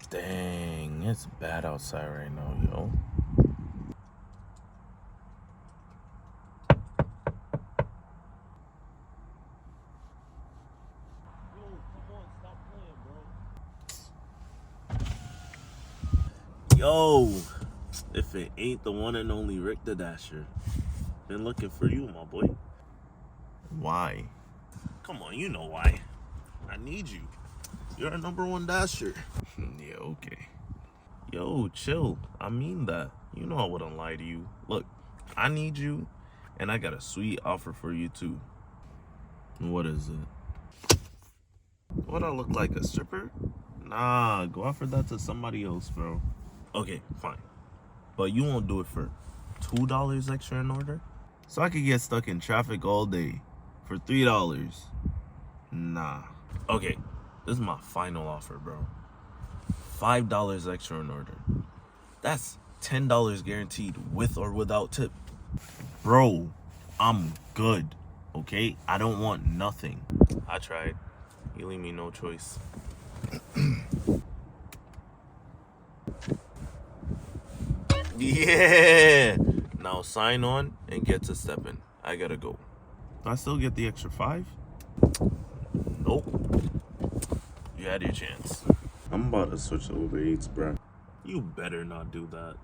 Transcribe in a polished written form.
Dang, it's bad outside right now, yo. Yo, if it ain't the one and only Rick the Dasher, been looking for you, my boy. Why? Come on, you know why. I need you. You're our #1 dasher. Yeah, okay. Yo, chill. I mean that. You know I wouldn't lie to you. Look, I need you, and I got a sweet offer for you too. What is it? What, I look like a stripper? Nah, go offer that to somebody else, bro. Okay, fine. But you won't do it for $2 extra in order? So I could get stuck in traffic all day for $3. Nah. Okay, this is my final offer, bro. $5 extra in order. That's $10 guaranteed with or without tip. Bro, I'm good, okay? I don't want nothing. I tried. You leave me no choice. Yeah! Now sign on and get to stepping. I gotta go. Do I still get the extra 5? Nope. You had your chance. I'm about to switch to Uber Eats, bro. You better not do that.